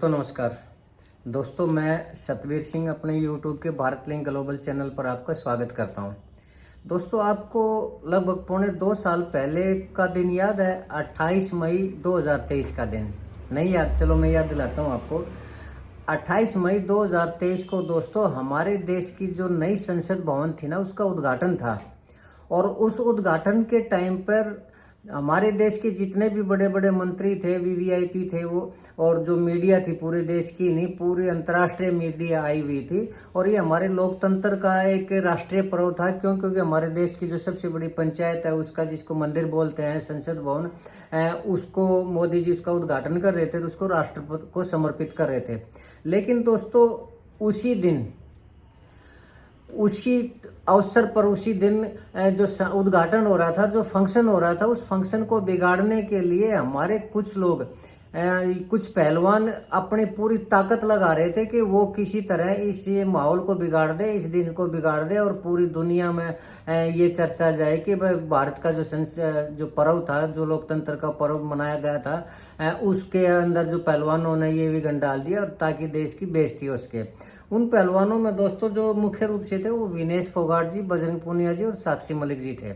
दोस्तों नमस्कार। दोस्तों मैं सतवीर सिंह अपने यूट्यूब के भारत लिंक ग्लोबल चैनल पर आपका स्वागत करता हूं। दोस्तों आपको लगभग पौने 2 साल पहले का दिन याद है? 28 मई 2023 का दिन नहीं याद? चलो मैं याद दिलाता हूं आपको। 28 मई 2023 को दोस्तों हमारे देश की जो नई संसद भवन थी ना, उसका उद्घाटन था। और उस उद्घाटन के टाइम पर हमारे देश के जितने भी बड़े बड़े मंत्री थे, वीवीआईपी थे वो, और जो मीडिया थी पूरे देश की नहीं, पूरी अंतर्राष्ट्रीय मीडिया आई हुई थी। और ये हमारे लोकतंत्र का एक राष्ट्रीय पर्व था। क्योंकि हमारे देश की जो सबसे बड़ी पंचायत है, उसका जिसको मंदिर बोलते हैं, संसद भवन, उसको मोदी जी उसका उद्घाटन कर रहे थे, तो उसको राष्ट्रपति को समर्पित कर रहे थे। लेकिन दोस्तों उसी दिन, उसी अवसर पर, उसी दिन जो उद्घाटन हो रहा था, जो फंक्शन हो रहा था, उस फंक्शन को बिगाड़ने के लिए हमारे कुछ लोग, कुछ पहलवान अपनी पूरी ताकत लगा रहे थे कि वो किसी तरह इस माहौल को बिगाड़ दे, इस दिन को बिगाड़ दे, और पूरी दुनिया में ये चर्चा जाए कि भाई भारत का जो पर्व था, जो लोकतंत्र का पर्व मनाया गया था, उसके अंदर जो पहलवानों ने ये विघन डाल दिया, ताकि देश की बेइज्जती हो सके। उन पहलवानों में दोस्तों जो मुख्य रूप से थे वो विनेश फोगाट जी, बजरंग पूनिया जी और साक्षी मलिक जी थे।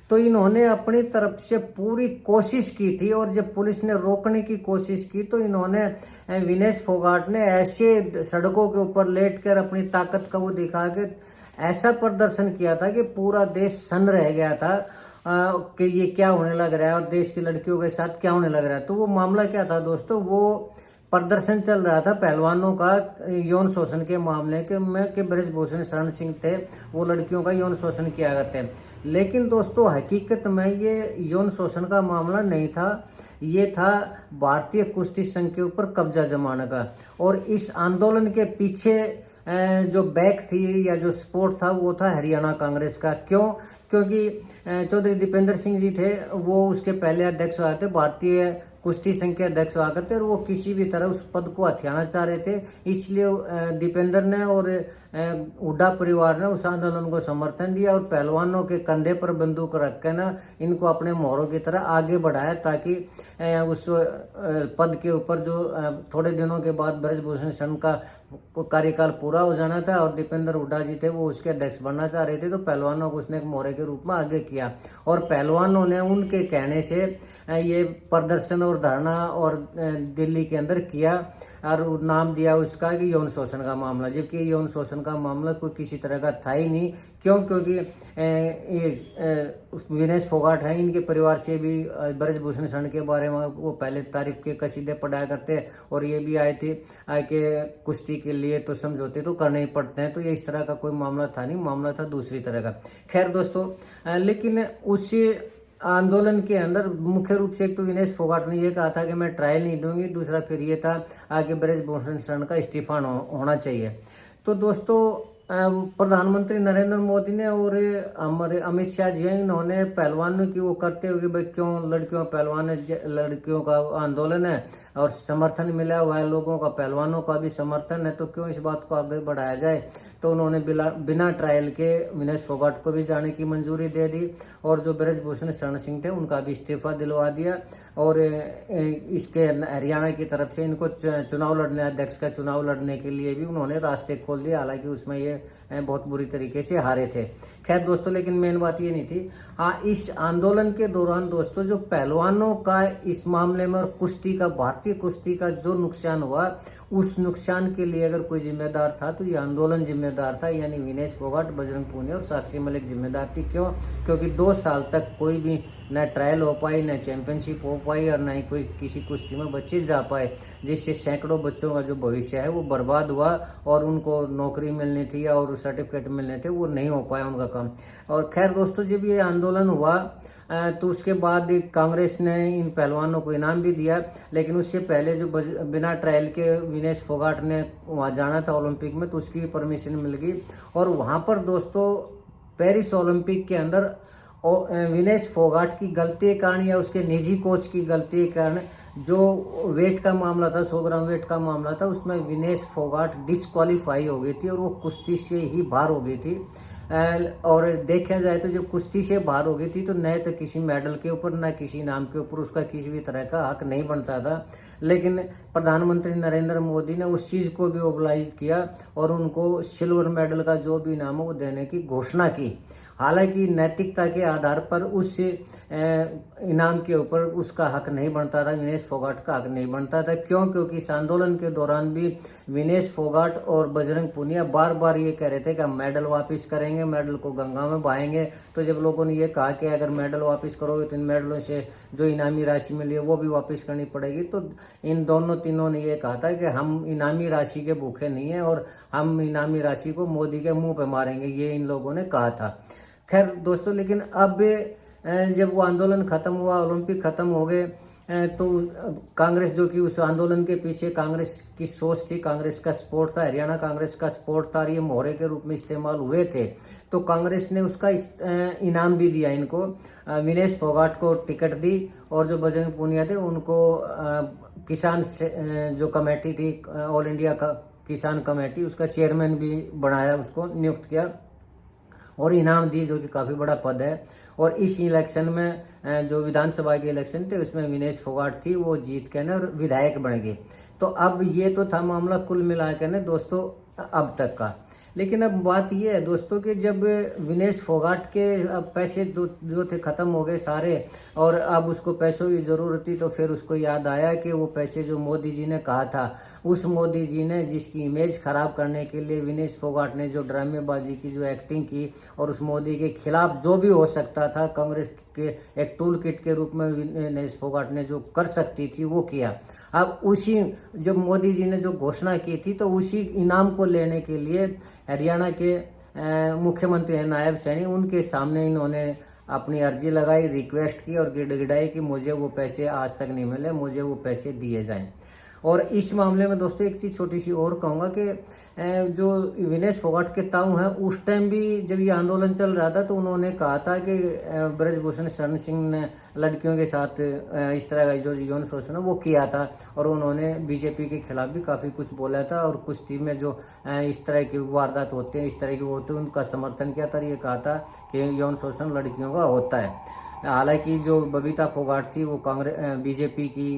तो इन्होंने अपनी तरफ से पूरी कोशिश की थी, और जब पुलिस ने रोकने की कोशिश की तो इन्होंने, विनेश फोगाट ने ऐसे सड़कों के ऊपर लेटकर अपनी ताकत का वो दिखा के ऐसा प्रदर्शन किया था कि पूरा देश सन्न रह गया था कि ये क्या होने लग रहा है और देश की लड़कियों के साथ क्या होने लग रहा है। तो वो मामला क्या था दोस्तों? वो प्रदर्शन चल रहा था पहलवानों का यौन शोषण के मामले के में, कि ब्रजभूषण शरण सिंह थे, वो लड़कियों का यौन शोषण किया करते हैं। लेकिन दोस्तों हकीकत में ये यौन शोषण का मामला नहीं था, ये था भारतीय कुश्ती संघ के ऊपर कब्जा जमाने का। और इस आंदोलन के पीछे जो बैक थी या जो सपोर्ट था, वो था हरियाणा कांग्रेस का। क्यों? क्योंकि चौधरी दीपेंद्र सिंह जी थे, वो उसके पहले अध्यक्ष हुआ थे, भारतीय कुश्ती संघ के अध्यक्ष हुआ करते, और वो किसी भी तरह उस पद को हथियाना चाह रहे थे। इसलिए दीपेंद्र ने और हुड्डा परिवार ने उस आंदोलन को समर्थन दिया, और पहलवानों के कंधे पर बंदूक रख के ना इनको अपने मोहरों की तरह आगे बढ़ाया, ताकि उस पद के ऊपर जो थोड़े दिनों के बाद ब्रजभूषण शरण का कार्यकाल पूरा हो जाना था, और दीपेंद्र हुड्डा जी थे वो उसके अध्यक्ष बनना चाह रहे थे। तो पहलवानों को उसने एक मोहरे के रूप में आगे किया, और पहलवानों ने उनके कहने से ये प्रदर्शन और धरना और दिल्ली के अंदर किया, और नाम दिया उसका कि यौन शोषण का मामला। जबकि यौन शोषण का मामला कोई किसी तरह का था ही नहीं। क्यों? क्योंकि ये विनेश फोगाट है, इनके परिवार से भी ब्रजभूषण शरण के बारे में वो पहले तारीफ के कसीदे पढ़ाया करते, और ये भी आए थे कि कुश्ती के लिए तो समझौते तो करने ही पड़ते हैं। तो ये इस तरह का कोई मामला था नहीं, मामला था दूसरी तरह का। खैर दोस्तों, लेकिन उसी आंदोलन के अंदर मुख्य रूप से एक तो विनेश फोगाट ने ये कहा था कि मैं ट्रायल नहीं दूंगी, दूसरा फिर ये था आगे ब्रजभूषण शरण का इस्तीफा होना चाहिए। तो दोस्तों प्रधानमंत्री नरेंद्र मोदी ने और हमारे अमित शाह जी हैं, इन्होंने पहलवानों की वो करते हुए, भाई क्यों लड़कियों पहलवान, लड़कियों का आंदोलन है और समर्थन मिला हुआ है लोगों का, पहलवानों का भी समर्थन है, तो क्यों इस बात को आगे बढ़ाया जाए। तो उन्होंने बिना ट्रायल के विनेश फोगाट को भी जाने की मंजूरी दे दी, और जो ब्रजभूषण शरण सिंह थे उनका भी इस्तीफा दिलवा दिया। और इसके हरियाणा की तरफ से इनको चुनाव लड़ने, अध्यक्ष का चुनाव लड़ने के लिए भी उन्होंने रास्ते खोल दिए। हालांकि उसमें ये बहुत बुरी तरीके से हारे थे। खैर दोस्तों, लेकिन मेन बात ये नहीं थी। हाँ, इस आंदोलन के दौरान दोस्तों जो पहलवानों का इस मामले में और कुश्ती का, भारतीय कुश्ती का जो नुकसान हुआ, उस नुकसान के लिए अगर कोई जिम्मेदार था तो ये आंदोलन जिम्मेदार था, यानी विनेश फोगाट, बजरंग पूनिया और साक्षी मलिक जिम्मेदार थी। क्यों? क्योंकि 2 साल तक कोई भी न ट्रायल हो पाई, न चैंपियनशिप हो पाई, और न ही कोई किसी कुश्ती में बच्चे जा पाए, जिससे सैकड़ों बच्चों का जो भविष्य है वो बर्बाद हुआ, और उनको नौकरी मिलनी थी और सर्टिफिकेट मिलने थे, वो नहीं हो पाया उनका काम। और खैर दोस्तों, जब ये आंदोलन हुआ तो उसके बाद कांग्रेस ने इन पहलवानों को इनाम भी दिया। लेकिन उससे पहले जो बिना ट्रायल के विनेश फोगाट ने वहाँ जाना था ओलंपिक में, तो उसकी परमिशन मिल गई। और वहाँ पर दोस्तों पेरिस ओलंपिक के अंदर विनेश फोगाट की गलती के कारण या उसके निजी कोच की गलती के कारण, जो वेट का मामला था, 100 ग्राम वेट का मामला था, उसमें विनेश फोगाट डिस्क्वालीफाई हो गई थी, और वो कुश्ती से ही बाहर हो गई थी। और देखा जाए तो जब कुश्ती से बाहर हो गई थी तो न तो किसी मेडल के ऊपर न किसी नाम के ऊपर उसका किसी भी तरह का हक नहीं बनता था। लेकिन प्रधानमंत्री नरेंद्र मोदी ने उस चीज़ को भी ओबलाइज किया और उनको सिल्वर मेडल का जो भी इनाम है वो देने की घोषणा की। हालांकि नैतिकता के आधार पर उस इनाम के ऊपर उसका हक नहीं बनता था, विनेश फोगाट का हक नहीं बनता था। क्यों? क्योंकि इस आंदोलन के दौरान भी विनेश फोगाट और बजरंग पूनिया बार बार ये कह रहे थे कि हम मेडल वापस करेंगे, मेडल को गंगा में बहाएंगे। तो जब लोगों ने ये कहा कि अगर मेडल वापस करोगे तो इन मेडलों से जो इनामी राशि मिली है वो भी वापस करनी पड़ेगी, तो इन दोनों तीनों ने ये कहा था कि हम इनामी राशि के भूखे नहीं हैं और हम इनामी राशि को मोदी के मुंह पे मारेंगे, ये इन लोगों ने कहा था। खैर दोस्तों, लेकिन अब जब वो आंदोलन खत्म हुआ, ओलंपिक खत्म हो गए, तो कांग्रेस, जो कि उस आंदोलन के पीछे कांग्रेस की सोच थी, कांग्रेस का सपोर्ट था, हरियाणा कांग्रेस का सपोर्ट था, ये मोहरे के रूप में इस्तेमाल हुए थे, तो कांग्रेस ने उसका इनाम भी दिया इनको। विनेश फोगाट को टिकट दी और जो बजरंग पूनिया थे उनको किसान जो कमेटी थी, ऑल इंडिया का किसान कमेटी, उसका चेयरमैन भी बनाया, उसको नियुक्त किया और इनाम दी, जो कि काफ़ी बड़ा पद है। और इस इलेक्शन में जो विधानसभा के इलेक्शन थे उसमें विनेश फोगाट थी, वो जीत के ना विधायक बन गए। तो अब ये तो था मामला कुल मिला के ना दोस्तों अब तक का। लेकिन अब बात ये है दोस्तों कि जब विनेश फोगाट के अब पैसे जो थे ख़त्म हो गए सारे और अब उसको पैसों की ज़रूरत थी, तो फिर उसको याद आया कि वो पैसे जो मोदी जी ने कहा था, उस मोदी जी ने जिसकी इमेज ख़राब करने के लिए विनेश फोगाट ने जो ड्रामेबाजी की, जो एक्टिंग की और उस मोदी के खिलाफ जो भी हो सकता था कांग्रेस के एक टूल किट के रूप में विनेश फोगाट ने जो कर सकती थी वो किया। अब उसी जब मोदी जी ने जो घोषणा की थी तो उसी इनाम को लेने के लिए हरियाणा के मुख्यमंत्री हैं नायब सैनी, उनके सामने इन्होंने अपनी अर्जी लगाई, रिक्वेस्ट की और गिड़गिड़ाई कि मुझे वो पैसे आज तक नहीं मिले, मुझे वो पैसे दिए जाएं। और इस मामले में दोस्तों एक चीज़ छोटी सी और कहूँगा कि जो विनेश फोगाट के ताऊ हैं, उस टाइम भी जब ये आंदोलन चल रहा था तो उन्होंने कहा था कि ब्रजभूषण शरण सिंह ने लड़कियों के साथ इस तरह का जो यौन शोषण है वो किया था और उन्होंने बीजेपी के खिलाफ भी काफ़ी कुछ बोला था और कुश्ती में जो इस तरह की वारदात होते हैं, इस तरह के होते हैं, उनका समर्थन किया था। ये कहा था कि यौन शोषण लड़कियों का होता है। हालांकि जो बबीता फोगाट थी वो कांग्रेस बीजेपी की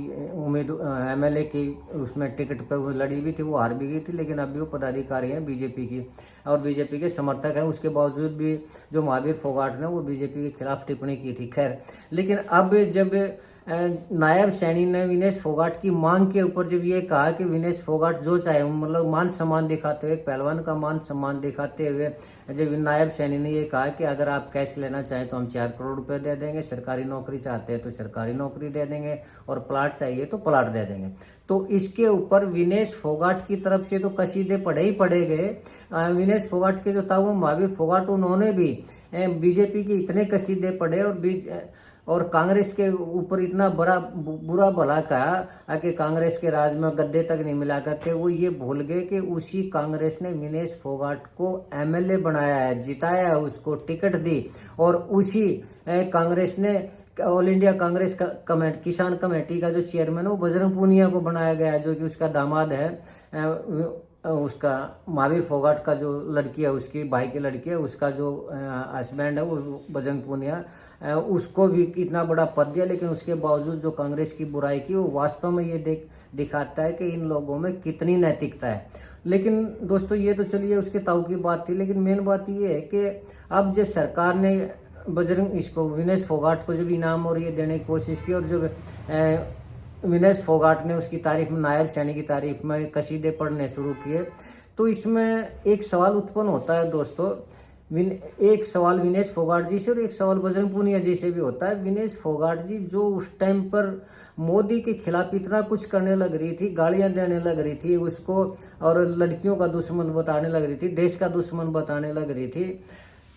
एमएलए की उसमें टिकट पर वो लड़ी भी थी, वो हार भी गई थी, लेकिन अभी वो पदाधिकारी हैं बीजेपी की और बीजेपी के समर्थक हैं। उसके बावजूद भी जो महावीर फोगाट ने वो बीजेपी के खिलाफ टिप्पणी की थी। खैर, लेकिन अब जब नायब सैनी ने विनेश फोगाट की मांग के ऊपर जब ये कहा कि विनेश फोगाट जो चाहे, मतलब मान सम्मान दिखाते हुए, पहलवान का मान सम्मान दिखाते हुए, जब नायब सैनी ने ये कहा कि अगर आप कैश लेना चाहें तो हम 4 करोड़ रुपए दे देंगे, सरकारी नौकरी चाहते हैं तो सरकारी नौकरी दे देंगे और प्लाट चाहिए तो प्लाट दे देंगे, तो इसके ऊपर विनेश फोगाट की तरफ से तो कसीदे पढ़े ही पढ़े गए। विनेश फोगाट के जो था वो महावीर फोगाट, उन्होंने भी बीजेपी के इतने कसीदे पढ़े और कांग्रेस के ऊपर इतना बुरा भला कहा कि कांग्रेस के राज में गद्दे तक नहीं मिला करते। वो ये भूल गए कि उसी कांग्रेस ने विनेश फोगाट को एमएलए बनाया है, जिताया, उसको टिकट दी और उसी कांग्रेस ने ऑल इंडिया कांग्रेस किसान कमेटी का जो चेयरमैन है वो बजरंग पूनिया को बनाया गया, जो कि उसका दामाद है, उसका महावीर फोगाट का जो लड़की है, उसकी भाई की लड़की है, उसका जो हस्बैंड है वो बजरंग पूनिया, उसको भी इतना बड़ा पद दिया। लेकिन उसके बावजूद जो कांग्रेस की बुराई की वो वास्तव में ये दिखाता है कि इन लोगों में कितनी नैतिकता है। लेकिन दोस्तों ये तो चलिए उसके ताऊ की बात थी, लेकिन मेन बात ये है कि अब जब सरकार ने विनेश फोगाट को जब इनाम और ये देने की कोशिश की और जब विनेश फोगाट ने उसकी तारीफ में, नायब सैनी की तारीफ में कसीदे पढ़ने शुरू किए, तो इसमें एक सवाल उत्पन्न होता है दोस्तों। एक सवाल विनेश फोगाट जी से और एक सवाल बजरंग पूनिया जी से भी होता है। विनेश फोगाट जी जो उस टाइम पर मोदी के खिलाफ इतना कुछ करने लग रही थी, गालियां देने लग रही थी उसको और लड़कियों का दुश्मन बताने लग रही थी, देश का दुश्मन बताने लग रही थी,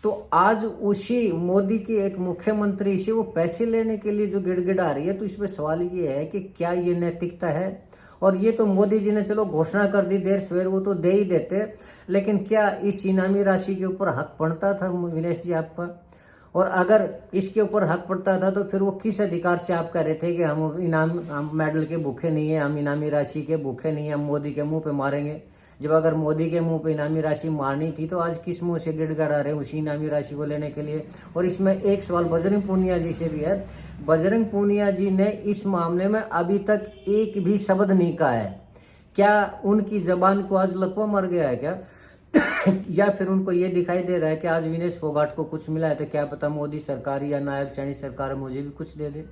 तो आज उसी मोदी के एक मुख्यमंत्री से वो पैसे लेने के लिए जो गिड़गिड़ा रही है, तो इसमें सवाल ये है कि क्या ये नैतिकता है? और ये तो मोदी जी ने चलो घोषणा कर दी देर सवेर, वो तो दे ही देते, लेकिन क्या इस इनामी राशि के ऊपर हक पड़ता था विनेश जी आपका? और अगर इसके ऊपर हक पड़ता था तो फिर वो किस अधिकार से आप कह रहे थे कि हम मेडल के भूखे नहीं है, हम इनामी राशि के भूखे नहीं है, हम मोदी के मुंह पे मारेंगे? जब अगर मोदी के मुंह पे इनामी राशि मारनी थी तो आज किस मुंह से गिड़गड़ा रहे उसी इनामी राशि को लेने के लिए। और इसमें एक सवाल बजरंग पूनिया जी से भी है। बजरंग पूनिया जी ने इस मामले में अभी तक एक भी शब्द नहीं कहा है। क्या उनकी जबान को आज लकवा मर गया है क्या? या फिर उनको ये दिखाई दे रहा है कि आज विनेश फोगाट को कुछ मिला है तो क्या पता मोदी सरकार या नायब सैनी सरकार मुझे भी कुछ दे दे।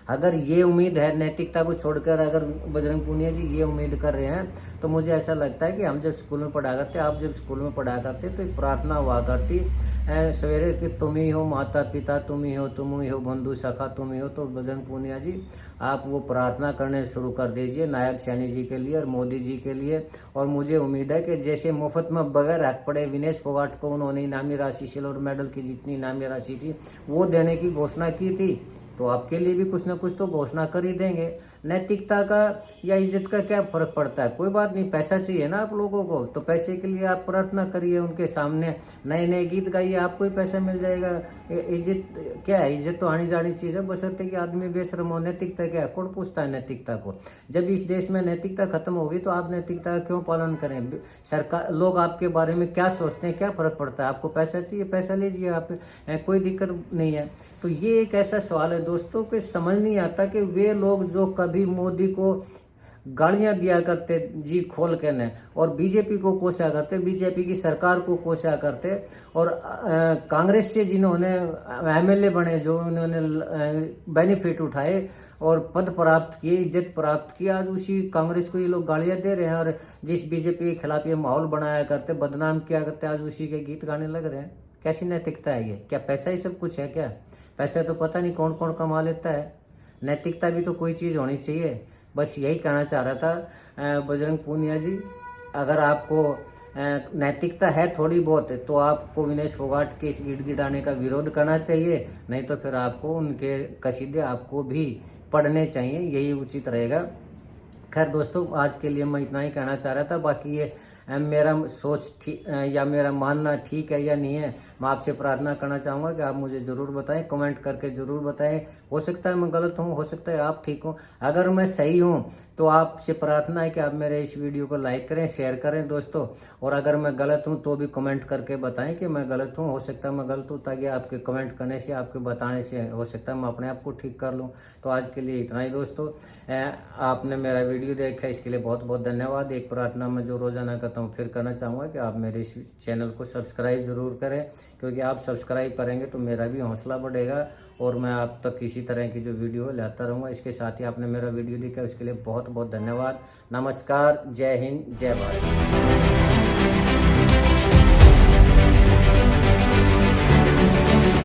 अगर ये उम्मीद है, नैतिकता को छोड़कर अगर बजरंग पूनिया जी ये उम्मीद कर रहे हैं, तो मुझे ऐसा लगता है कि हम जब स्कूल में पढ़ा करते, आप जब स्कूल में पढ़ा करते तो एक प्रार्थना हुआ करती सवेरे कि तुम ही हो माता पिता, तुम ही हो बंधु सखा, तुम ही हो। तो बजरंग पूनिया जी आप वो प्रार्थना करने शुरू कर दीजिए नायब सैनी जी के लिए और मोदी जी के लिए। और मुझे उम्मीद है कि जैसे मुफ्त में बगैर हक पड़े विनेश फोगाट को उन्होंने इनामी राशि सिल्वर मेडल की जितनी इनामी राशि थी वो देने की घोषणा की थी, तो आपके लिए भी कुछ ना कुछ तो घोषणा कर ही देंगे। नैतिकता का या इज्जत का क्या फर्क पड़ता है? कोई बात नहीं, पैसा चाहिए ना आप लोगों को, तो पैसे के लिए आप प्रार्थना करिए उनके सामने, नए नए गीत गाइए, आपको ही पैसा मिल जाएगा। इज्जत क्या है? इज्जत तो आनी जानी चीज है, बशर्ते कि आदमी बेशर्म हो। नैतिकता क्या है? कौन पूछता है नैतिकता को? जब इस देश में नैतिकता खत्म होगी तो आप नैतिकता का क्यों पालन करें? सरकार लोग आपके बारे में क्या सोचते हैं, क्या फर्क पड़ता है? आपको पैसा चाहिए, पैसा लीजिए आप, कोई दिक्कत नहीं है। तो ये एक ऐसा सवाल है दोस्तों कि समझ नहीं आता कि वे लोग जो कभी मोदी को गालियां दिया करते जी खोल के ने, और बीजेपी को कोसा करते, बीजेपी की सरकार को कोसा करते, और कांग्रेस से जिन्होंने एमएलए बने, जो उन्होंने बेनिफिट उठाए और पद प्राप्त किए, इज्जत प्राप्त की, आज उसी कांग्रेस को ये लोग गालियां दे रहे हैं। और जिस बीजेपी के खिलाफ ये माहौल बनाया करते, बदनाम किया करते, आज उसी के गीत गाने लग रहे हैं। कैसी नैतिकता है ये? क्या पैसा ही सब कुछ है क्या? पैसा तो पता नहीं कौन कौन कमा लेता है, नैतिकता भी तो कोई चीज़ होनी चाहिए। बस यही कहना चाह रहा था बजरंग पूनिया जी, अगर आपको नैतिकता है थोड़ी बहुत तो आपको विनेश फोगाट के इस गिड़गिड़ाने का विरोध करना चाहिए, नहीं तो फिर आपको उनके कसीदे आपको भी पढ़ने चाहिए, यही उचित रहेगा। खैर दोस्तों, आज के लिए मैं इतना ही कहना चाह रहा था। बाकी ये मेरा सोच ठीक या मेरा मानना ठीक है या नहीं है, मैं आपसे प्रार्थना करना चाहूँगा कि आप मुझे ज़रूर बताएं, कमेंट करके ज़रूर बताएं। हो सकता है मैं गलत हूँ, हो सकता है आप ठीक हो। अगर मैं सही हूँ तो आपसे प्रार्थना है कि आप मेरे इस वीडियो को लाइक करें, शेयर करें दोस्तों। और अगर मैं गलत हूँ तो भी कमेंट करके बताएं कि मैं गलत हूँ। हो सकता है मैं गलत हूँ, ताकि आपके कमेंट करने से, आपके बताने से हो सकता है मैं अपने आप को ठीक कर लूँ। तो आज के लिए इतना ही दोस्तों। आपने मेरा वीडियो देखा इसके लिए बहुत बहुत धन्यवाद। एक प्रार्थना मैं जो रोजाना करता हूँ फिर करना चाहूँगा कि आप मेरे इस चैनल को सब्सक्राइब जरूर करें, क्योंकि आप सब्सक्राइब करेंगे तो मेरा भी हौसला बढ़ेगा और मैं आप तक इसी तरह की जो वीडियो लाता रहूँगा। इसके साथ ही आपने मेरा वीडियो देखा उसके लिए बहुत बहुत धन्यवाद। नमस्कार, जय हिंद, जय भारत।